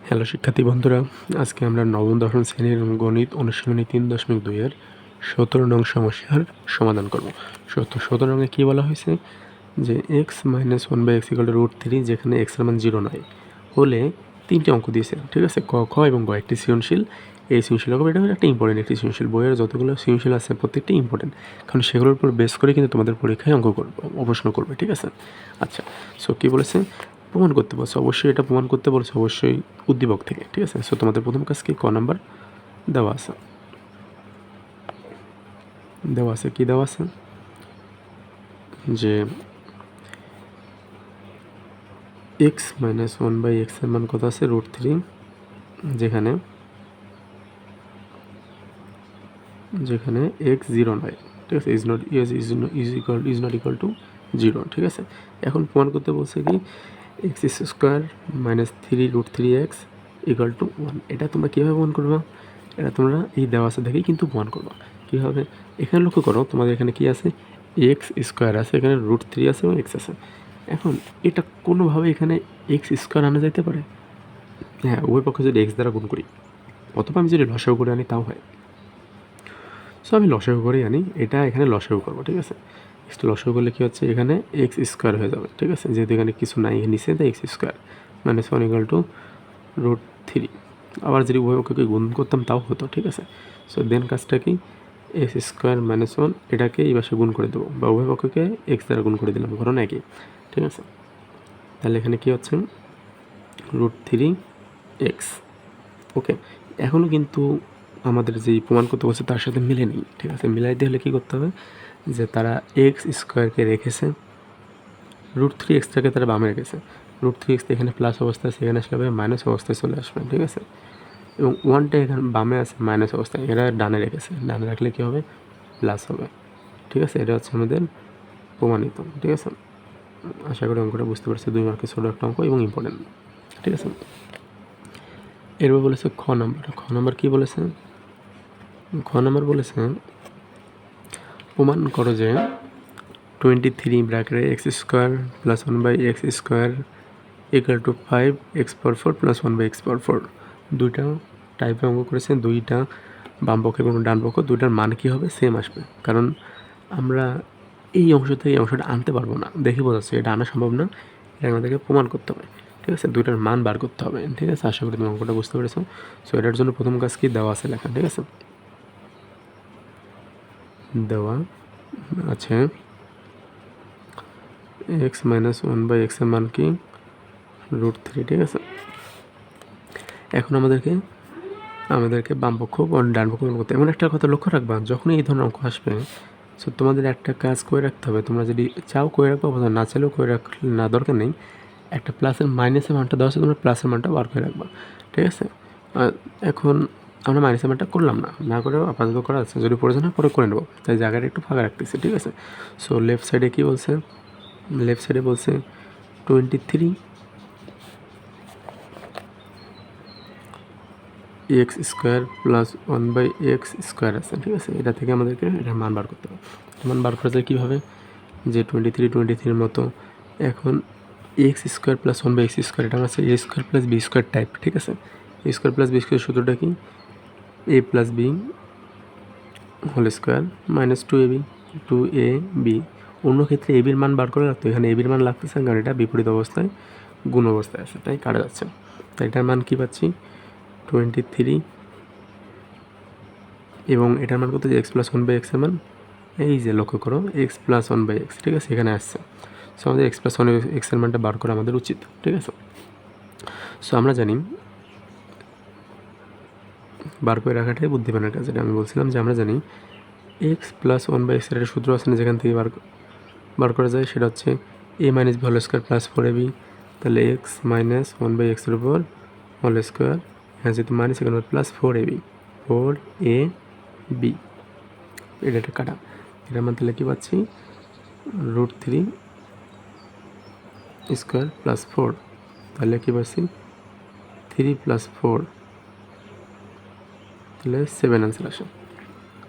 Hello শিক্ষার্থী বন্ধুরা, আজকে আমরা নবম দশম শ্রেণীর গণিত অনুশীলনী 3.2 এর 17 নং সমস্যার সমাধান করব। 17 নংয়ে কী বলা হয়েছে যে x - 1/x = √3 যেখানে x এর মান 0 নয় হলে তিনটি অঙ্ক দিয়েছে, ঠিক আছে। ক, খ এবং গ একটি সৃজনশীল। এই সৃজনশীল অঙ্ক এটা একটা ইম্পর্টেন্ট একটি সৃজনশীল। বইয়ের যতগুলো সৃজনশীল আছে প্রত্যেকটি ইম্পর্টেন্ট, কারণ সেগুলোর উপর বেস করে কিন্তু তোমাদের পরীক্ষায় অঙ্ক করবে, প্রশ্ন করবে, ঠিক আছে। আচ্ছা, সো কী বলেছে, প্রমাণ করতে বলছে। অবশ্যই এটা প্রমাণ করতে বলছে, অবশ্যই উদ্দীপক থেকে, ঠিক আছে। সো তোমাদের প্রথম কাজ কি, ক নাম্বার দেওয়া আছে, কি দেওয়া আছে যে x - 1/x এর মান কত আছে, √3, যেখানে x 0 নয়, ঠিক আছে। ইজ নট ইকুয়াল টু 0, ঠিক আছে। এখন প্রমাণ করতে বলছে কি, x² - 3√3x = 1। এটা তোমরা কীভাবে প্রমাণ করবা, এটা তোমরা এই দেওয়া আছে দেখেই কিন্তু প্রমাণ করবা। কীভাবে, এখানে লক্ষ্য করো, তোমাদের এখানে কি আছে, x² আছে, এখানে √3 আছে এবং x আছে। এখন এটা কোনোভাবে এখানে x² আনা যাইতে পারে? হ্যাঁ, উভয় পক্ষে যদি x দ্বারা গুণ করি, অথবা আমি যদি লসাগু করে আনি তাও হয়। সো আমি লসাগু করেই আনি, এটা এখানে লসাগু করবো, ঠিক আছে। লসাগু করলে কী হচ্ছে, এখানে x² হয়ে যাবে, ঠিক আছে। যেহেতু এখানে কিছু নাই নিচে, তাই x² - 1 = √3। আবার যদি উভয় পক্ষকে গুণ করতাম তাও হতো, ঠিক আছে। সো দেন কাজটা কি, x² - 1 এটাকে এই পাশে গুণ করে দেবো, বা উভয় পক্ষকে x দ্বারা গুণ করে দিলাম, ঘটনা একই, ঠিক আছে। তাহলে এখানে কী হচ্ছে, √3x। ওকে, এখনও কিন্তু আমাদের যেই প্রমাণ করতে বলছে তার সাথে মিলে নেই, ঠিক আছে। মিলাই দিয়ে হলে কী করতে হবে, যে তারা x² রেখেছে, √3xটাকে তারা বামে রেখেছে। √3x এখানে প্লাস অবস্থায়, সেখানে আসলে মাইনাস অবস্থায় চলে আসবে, ঠিক আছে। এবং 1টা এখানে বামে আছে মাইনাস অবস্থায়, এরা ডানে রেখেছে, ডানে রাখলে কী হবে, প্লাস হবে, ঠিক আছে। এটা হচ্ছে আমাদের প্রমাণিত, ঠিক আছে। আশা করি অঙ্কটা বুঝতে পারছি, 2 মার্কের ছোটো একটা অঙ্ক এবং ইম্পর্টেন্ট, ঠিক আছে। এরপর বলেছে খ নাম্বার কী বলেছে, খ নাম্বার বলেছে প্রমাণ করো যে 23 ব্র্যাকেটে x² + 1/x² = 5x⁴ + 1/x⁴। দুইটা টাইপের অঙ্ক করেছে, দুইটা বাম পক্ষ এবং ডান পক্ষ, দুইটার মান কী হবে, সেম আসবে। কারণ আমরা এই অংশ থেকে এই অংশটা আনতে পারবো না, দেখে বোঝাচ্ছে এটা আনা সম্ভব না, এটা আমাদেরকে প্রমাণ করতে হবে, ঠিক আছে। দুইটার মান বার করতে হবে, ঠিক আছে। আশা করি তুমি অঙ্কটা বুঝতে পেরেছো। সো এটার জন্য প্রথম কাজ কি, দেওয়া আছে লেখা, ঠিক আছে। দেওয়া আছে x - 1/x এর মান কি, √3, ঠিক আছে। এখন আমাদেরকে বাম পক্ষ এবং ডান পক্ষ করতে। এমন একটা কথা লক্ষ্য রাখবা, যখন এই ধরনের অঙ্ক আসবে, সো তোমাদের একটা কাজ করে রাখতে হবে, তোমরা যদি চাও করে রাখবো, অথবা না চাইলেও করে রাখলে না, দরকার নেই। একটা প্লাসের মাইনাসের মানটা দেওয়া আছে, তোমরা প্লাসের মানটা বার করে রাখবা, ঠিক আছে। এখন আমরা মাইনাসের মানটা করলাম না করেও আপাতত করা আছে, যদি প্রয়োজন হয় পরে করে নেবো, তাই জায়গাটা একটু ফাঁকা রাখতেছি, ঠিক আছে। সো লেফট সাইডে কী বলছে, লেফট সাইডে বলছে 23 x² + 1/x² আছে, ঠিক আছে। এটা থেকে আমাদেরকে এটার মান বার করতে হবে। মান বার করা যায় কীভাবে, যে 23 মতো এখন x² + 1/x², এটা আছে a² + b² টাইপ, ঠিক আছে। a² + b² সূত্রটা কি, a + b হোল² - 2ab। অন্য ক্ষেত্রে এবির মান বার করে রাখতো, এখানে এবির মান লাগতেছে, কারণ এটা বিপরীত অবস্থায় গুণ অবস্থায় আছে, তাই কাটা যাচ্ছে। তাই এটার মান কী পাচ্ছি, 23, এবং এটার মান কত, যে x + 1/x এর মান, এই যে লক্ষ্য করো x + 1/x, ঠিক আছে, এখানে আসছে। সো আমাদের x + 1/x এর মানটা বার করা আমাদের উচিত, ঠিক আছে। সো আমরা জানি বার করে রাখাটাই বুদ্ধিমানের কাজ, এটা আমি বলছিলাম যে আমরা জানি x + 1/x এর একটা সূত্র আছে না, যেখান থেকে বার করা যায়, সেটা হচ্ছে a - b হোল² + 4ab। তাহলে x - 1/x এর উপর হোল², এখানে যেহেতু মাইনাস, এখানে +4ab, 4ab, এটা একটা কাটা। এটার মান তাহলে কী পাচ্ছি, √3² + 4, তাহলে কী পাচ্ছি, 3 + 4, তাহলে 7 অ্যান্সার আসে।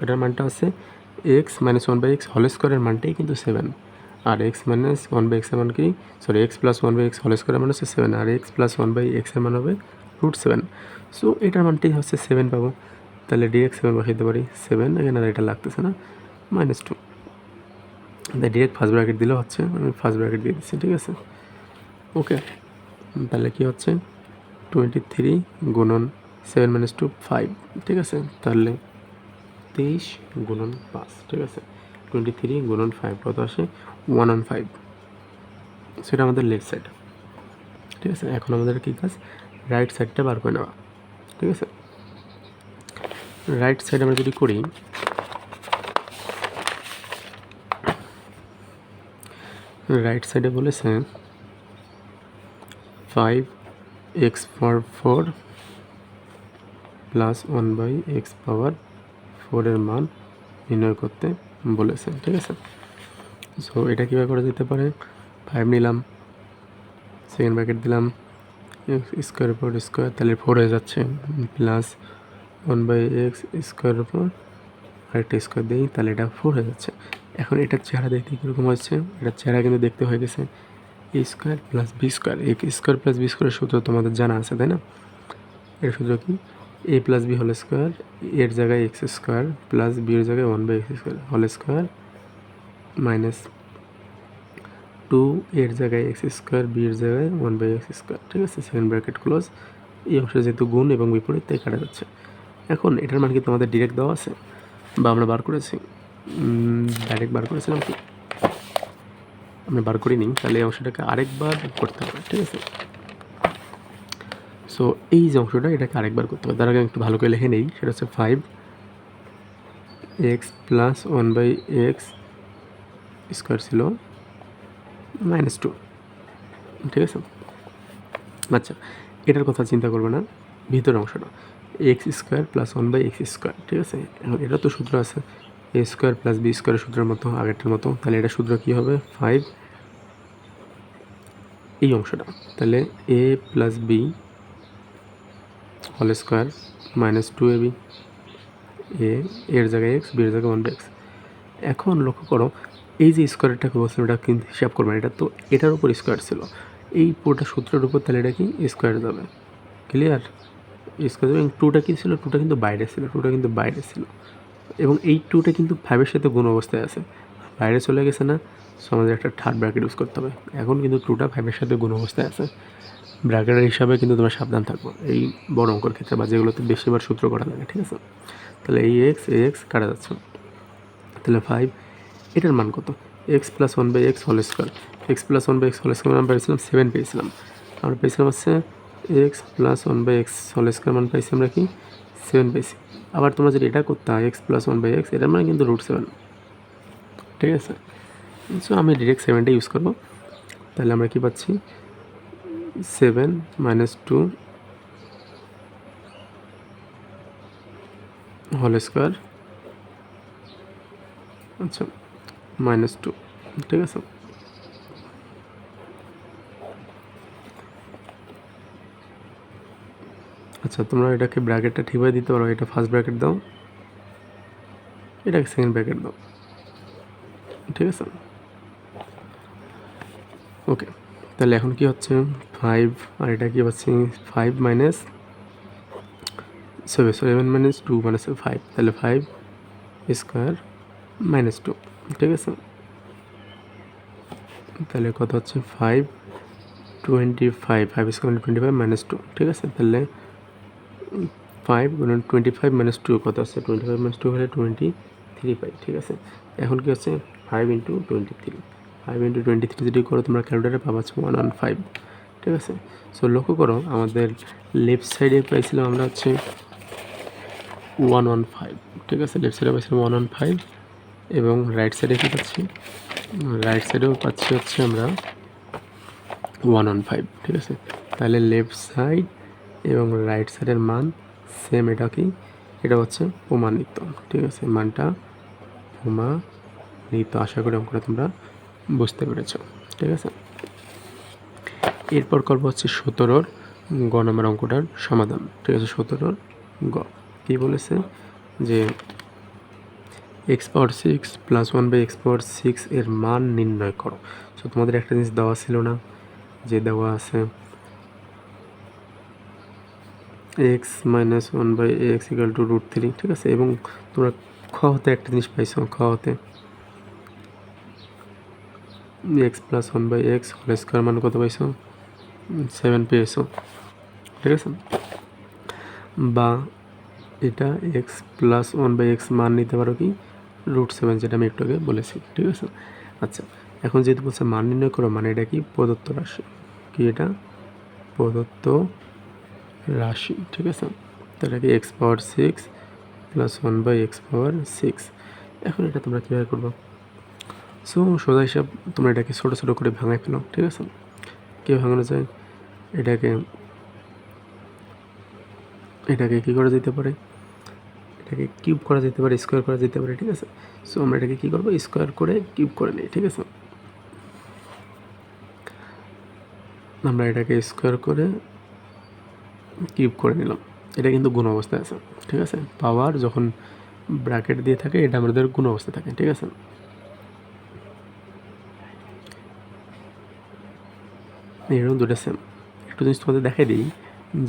এটার মানটা হচ্ছে x - 1/x হোল² এর মানটাই কিন্তু 7, আর x - 1/x এর মান কি, x + 1/x হোল² এর মান হচ্ছে 7, আর x + 1/x এর মান হবে √7। সো এটার মানটি হচ্ছে 7 পাবো, তাহলে ডিরেক্ট 7 বসাইতে পারি। 7 এখানে আর এটা লাগতেছে না, -2, তাই ডিরেক্ট ফার্স্ট ব্র্যাকেট দিলেও হচ্ছে, আমি ফার্স্ট ব্র্যাকেট দিয়ে দিচ্ছি, ঠিক আছে। ওকে, তাহলে কি হচ্ছে 23 গুণন 7 - 2 5, ঠিক আছে। তাহলে 23 গুণন 5, ঠিক আছে। 23 গুণন 5 কত আসে 115, সেটা আমাদের লেফট সাইড, ঠিক আছে। এখন আমাদের কী কাজ, রাইট সাইডটা বার করে নেওয়া, ঠিক আছে। রাইট সাইড আমরা যদি করি, রাইট সাইডে বলেছে 5x পাওয়ার 4 প্লাস 1/x পাওয়ার 4 এর মান নির্ণয় করতে বলেছে, ঠিক আছে। সো এটা কীভাবে করা যেতে পারে, 5 নিলাম, সেকেন্ড ব্র্যাকেট দিলাম, স্কোয়ার উপর স্কোয়ার, তাহলে 4 হয়ে যাচ্ছে, প্লাস 1/x স্কোয়ার উপর আরেকটা স্কোয়ার দিই, তাহলে এটা 4 হয়ে যাচ্ছে। এখন এটার চেহারা দেখতে কীরকম হচ্ছে, এটার চেহারা কিন্তু দেখতে হয়ে গেছে এ স্কোয়ার প্লাস বি স্কোয়ার। এ স্কোয়ার প্লাস বি স্কোয়ারের সূত্র তোমাদের জানা আছে, তাই না? এর সূত্র কি, a plus B whole square, এর জায়গায় এক্স স্কোয়ার প্লাস বি এর জায়গায় 1/x square whole square minus 2 এর জায়গায় এক্স স্কোয়ার, বি এর জায়গায় 1/x স্কোয়ার, ঠিক আছে। Second bracket close. এই অংশে যেহেতু গুণ এবং বিপরীত তাই কাটা যাচ্ছে। এখন এটার মান কি তোমাদের ডিরেক্ট দেওয়া আছে বা আমরা বার করেছি, ডাইরেক্ট বার করেছিলাম কি, আমরা বার করিনি, তাহলে এই অংশটাকে আরেকবার করতে হবে, ঠিক আছে। সো এই যে অংশটা, এটাকে আরেকবার করতে হবে। তার আগে একটু ভালো করে লিখে নেই, সেটা হচ্ছে 5x প্লাস 1/x স্কোয়ার ছিল -2, ঠিক আছে। আচ্ছা, এটার কথা চিন্তা করবে না, ভিতরের অংশটা x square plus 1/x square, ঠিক আছে। এখন এটা তো সূত্র আছে এ স্কোয়ার প্লাস বি স্কোয়ারের সূত্রের মতো, আগেরটার মতো, তাহলে এটা সূত্র কী হবে 5 এই অংশটা, তাহলে a plus B whole square -2ab, এর জায়গায় এক্স, বি এর জায়গায় 1/x। এখন লক্ষ্য করো, এই যে স্কোয়ারটাকে বলছিলাম, এটা কিন্তু হিসাব করবেন, এটা তো এটার উপর স্কোয়ার ছিল, এই পুরোটা সূত্রের উপর, তাহলে এটা কি স্কোয়ার যাবে, ক্লিয়ার, স্কোয়ার যাবে। এবং 2টা কী ছিল, 2টা কিন্তু বাইরে ছিল, 2টা কিন্তু বাইরে ছিল, এবং এই 2টা কিন্তু 5-এর সাথে গুণ অবস্থায় আছে, বাইরে চলে গেছে না। সো আমাদের একটা থার্ড ব্র্যাকেট ইউজ করতে হবে। এখন কিন্তু 2টা 5-এর সাথে গুণ অবস্থায় আছে, ব্র্যাকেটের হিসাবে কিন্তু তোমরা সাবধান থাকবো এই বড় অঙ্কর ক্ষেত্রে, বা যেগুলোতে বেশিবার সূত্র করা লাগে, ঠিক আছে। তাহলে এই এক্স কাটা যাচ্ছে, তাহলে 5, এটার মান কত, X plus 1/x whole square, X plus 1/x whole square আমরা পেয়েছিলাম 7 পেয়েছিলাম, আমরা পেয়েছিলাম হচ্ছে x plus 1/x whole square মান পাইছি আমরা কি 7 পেয়েছি। আবার তোমরা যদি এটা করতে হয় এক্স প্লাস 1/x, এটার মানে কিন্তু √7, ঠিক আছে। সো আমি ডিরেক্ট 7টা ইউজ করবো, তাহলে আমরা কি পাচ্ছি 7 - 2 হোল স্কোয়ার, আচ্ছা -2, ঠিক আছে। আচ্ছা, তোমরা এটাকে ব্র্যাকেটটা ঠিকভাবে দিতে পারো, এটা ফার্স্ট ব্র্যাকেট দাও, এটাকে সেকেন্ড ব্র্যাকেট দাও, ঠিক আছে। ওকে, তাহলে এখন কি হচ্ছে 5, আর এটা কি পাচ্ছি 5 - 7 - 2 মানে 5, তাহলে 5 স্কোয়ার -2, ঠিক আছে। তাহলে কত হচ্ছে 5 স্কোয়ার 25 -2, ঠিক আছে। তাহলে 5 গুণন 25 - 2 কত আছে, 25 - 2 হলে 23 পাই, ঠিক আছে। এখন কি হচ্ছে 5 × 23, 5 × 23 যদি করো তোমরা ক্যালকুলেটারে পাবা 115, ঠিক আছে। সো লক্ষ্য করো, আমাদের লেফট সাইডে পাইছিলাম আমরা হচ্ছে 115, ঠিক আছে। লেফট সাইডে পাইছিলাম 115, এবং রাইট সাইডে কী পাচ্ছি, রাইট সাইডেও পাচ্ছি হচ্ছে আমরা 115, ঠিক আছে। তাহলে লেফট সাইড এবং রাইট সাইডের মান সেম, এটা কি, এটা হচ্ছে প্রমাণিত, ঠিক আছে, মানটা প্রমাণিত। আশা করি অঙ্কটা তোমরা বুঝতে পেরেছ, ঠিক আছে। এরপর করবো হচ্ছে 17-র গ নম্বর অঙ্কটার সমাধান, ঠিক আছে। 17-র গ কী বলেছে, যে এক্স পাওয়ার 6 প্লাস 1/x পাওয়ার 6 এর মান নির্ণয় করো। সো তোমাদের একটা জিনিস দেওয়া ছিল না, যে দেওয়া আছে x minus 1/x equal to √3, ঠিক আছে। এবং তোমরা খ হতে একটা জিনিস পাইছো, খ হতে x plus 1/x whole square মান কত পাইছো? 7 পেয়েছো, ঠিক আছে। বা এটা এক্স প্লাস 1/x মান নিতে পারো কি √7, যেটা আমি একটু আগে বলেছি, ঠিক আছে। আচ্ছা, এখন যেহেতু বলছে মান নির্ণয় করো, মানে এটা কি প্রদত্ত রাশি, কি এটা প্রদত্ত রাশি, ঠিক আছে। তাহলে কি এক্স পাওয়ার 6 প্লাস 1/x পাওয়ার 6। এখন এটা তোমরা কীভাবে করবো? সো সোজা হিসাব, তোমরা এটাকে ছোটো ছোটো করে ভাঙাই ফেলো, ঠিক আছে। কীভাবে ভাঙানো যায়? এটাকে কী করা যেতে পারে? এটাকে কিউব করা যেতে পারে, স্কোয়ার করা যেতে পারে, ঠিক আছে। সো আমরা এটাকে কী করবো? স্কোয়ার করে কিউব করে নিই, ঠিক আছে। আমরা এটাকে স্কোয়ার করে কিউব করে নিলাম। এটা কিন্তু গুণ অবস্থায় আছে, ঠিক আছে। পাওয়ার যখন ব্র্যাকেট দিয়ে থাকে এটা আমাদের গুণ অবস্থায় থাকে, ঠিক আছে। এরকম দুটো সেম। একটু জিনিস তোমাদের দেখাই দিই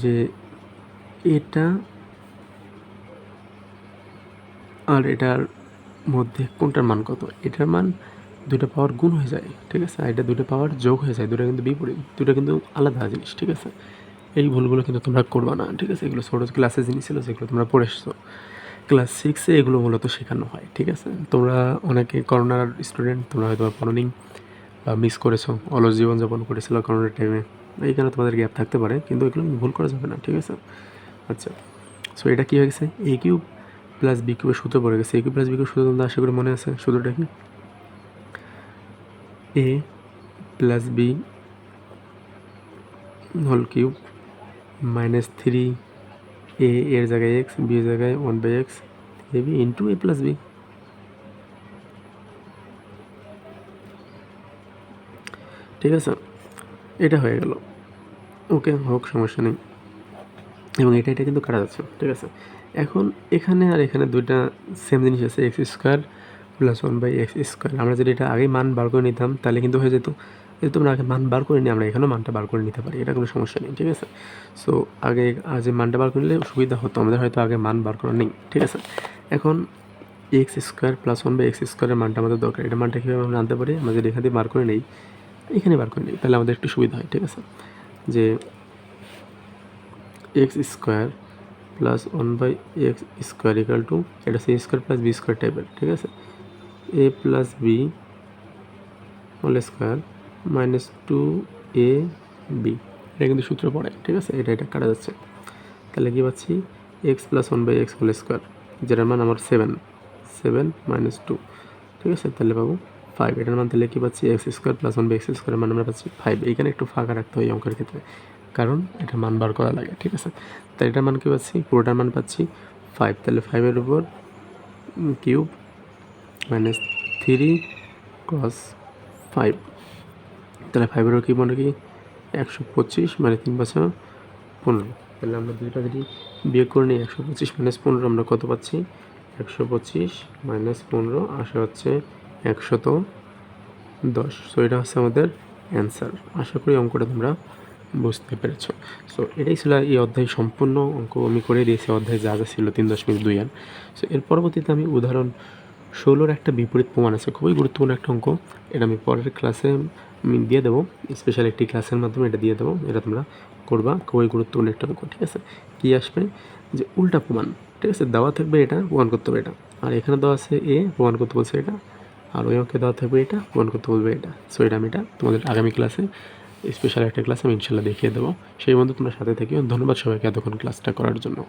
যে এটা আর এটার মধ্যে কোনটার মান কত। এটার মান দুটো পাওয়ার গুণ হয়ে যায়, ঠিক আছে। আর এটা দুটো পাওয়ার যোগ হয়ে যায়, দুটো কিন্তু বিপরীত, দুটো কিন্তু আলাদা জিনিস, ঠিক আছে। এই ভুলগুলো কিন্তু তোমরা করবা না, ঠিক আছে। এগুলো ছোটো ক্লাসে জিনিস ছিল, যেগুলো তোমরা পড়ে এসছো। ক্লাস 6-এ এগুলো মূলত শেখানো হয়, ঠিক আছে। তোমরা অনেকে করোনার স্টুডেন্ট, তোমরা হয়তো পড়োনি বা মিস করেছো, অলস জীবনযাপন করেছিল করোনার টাইমে, এইখানে তোমাদের গ্যাপ থাকতে পারে, কিন্তু এগুলো ভুল করা যাবে না, ঠিক আছে। আচ্ছা, সো এটা কী হয়ে গেছে? এ কিউব প্লাস বি কিউবের সূত্র পড়ে গেছে। এ কিউব প্লাস বি কিউব সূত্র তোমরা আশা করি মনে আছে। সূত্রটা কি? এ প্লাস বি হোল কিউব -3 এ এর জায়গায় এক্স, বি এর জায়গায় 1/x A B into A plus B, ঠিক আছে। এটা হয়ে গেল, ওকে, হোক, সমস্যা নেই। এবং এটা কিন্তু কাটা যাচ্ছে, ঠিক আছে। এখন এখানে আর এখানে দুইটা সেম জিনিস আছে, x square plus 1/x square. আমরা যদি এটা আগে মান বার করে নিতাম তাহলে কিন্তু হয়ে যেত। যদি তোমরা আগে মান বার করে নিই, আমরা এখানেও মানটা বার করে নিতে পারি, এটা কোনো সমস্যা নেই, ঠিক আছে। সো আগে মানটা বার করে নিলে সুবিধা হতো, আমাদের হয়তো আগে মান বার করা নেই, ঠিক আছে। এখন এক্স স্কোয়ার প্লাস 1/x স্কোয়ারের মানটা আমাদের দরকার। এটা মানটা কীভাবে আমরা আনতে পারি? আমরা যদি এখান থেকে বার করে নিই, এখানে বার করে নিই, তাহলে আমাদের একটু সুবিধা হয়, ঠিক আছে। যে x square plus 1/x square equal to, এটা c square plus b square টাইপের, ঠিক আছে। A plus B whole square -2ab, এটা কিন্তু সূত্র পড়ে, ঠিক আছে। এটা কাটা যাচ্ছে, তাহলে কী পাচ্ছি? X plus 1/x whole square, যেটার মান আমার 7 -2, ঠিক আছে। তাহলে পাবো 5। এটার মান তাহলে কী পাচ্ছি? এক্স স্কোয়ার প্লাস 1/x স্কোয়ারের মান আমরা পাচ্ছি 5। এইখানে একটু ফাঁকা রাখতে হয় অঙ্কের ক্ষেত্রে, কারণ এটা মান বার করা লাগে, ঠিক আছে। তাই এটার মান কী পাচ্ছি? পুরোটার মান পাচ্ছি 5। তাহলে 5-এর উপর কিউব -3 cos 5, তাহলে 5-এর উপর কিউব মানে কি 125, মানে 3×5 = 15। তাহলে আমরা দুইটা যদি বিয়োগ করে নিই, 125 - 15 আমরা কত পাচ্ছি? 125 - 15 আসা হচ্ছে 110। সো এটা হচ্ছে আমাদের অ্যান্সার। আশা করি অঙ্কটা তোমরা বুঝতে পেরেছো। সো এটাই ছিল এই অধ্যায়, সম্পূর্ণ অঙ্ক আমি করে দিয়েছি। অধ্যায় যা যা ছিল 3.2 সো এর পরবর্তীতে আমি উদাহরণ 16-র একটা বিপরীত প্রমাণ আছে, খুবই গুরুত্বপূর্ণ একটা অঙ্ক। এটা আমি পরের ক্লাসে আমি দিয়ে দেবো, স্পেশাল একটি ক্লাসের মাধ্যমে এটা দিয়ে দেবো। এটা তোমরা করবা, খুবই গুরুত্বপূর্ণ একটা অঙ্ক, ঠিক আছে। কী আসবে? যে উল্টা প্রমাণ, ঠিক আছে। দেওয়া থাকবে এটা, প্রমাণ করতে হবে এটা। আর এখানে দেওয়া আছে এ, প্রমাণ করতে বলছে এটা। আর ওই অঙ্কে দেওয়া থাকবে এটা, প্রমাণ করতে বলবে এটা। সো এটা আমি তোমাদের আগামী ক্লাসে, স্পেশাল একটা ক্লাস আমি ইনশাল্লাহ দেখিয়ে দেবো। সেই বন্ধু তোমরা সাথে থেকেও। ধন্যবাদ সবাইকে এতক্ষণ ক্লাসটা করার জন্য।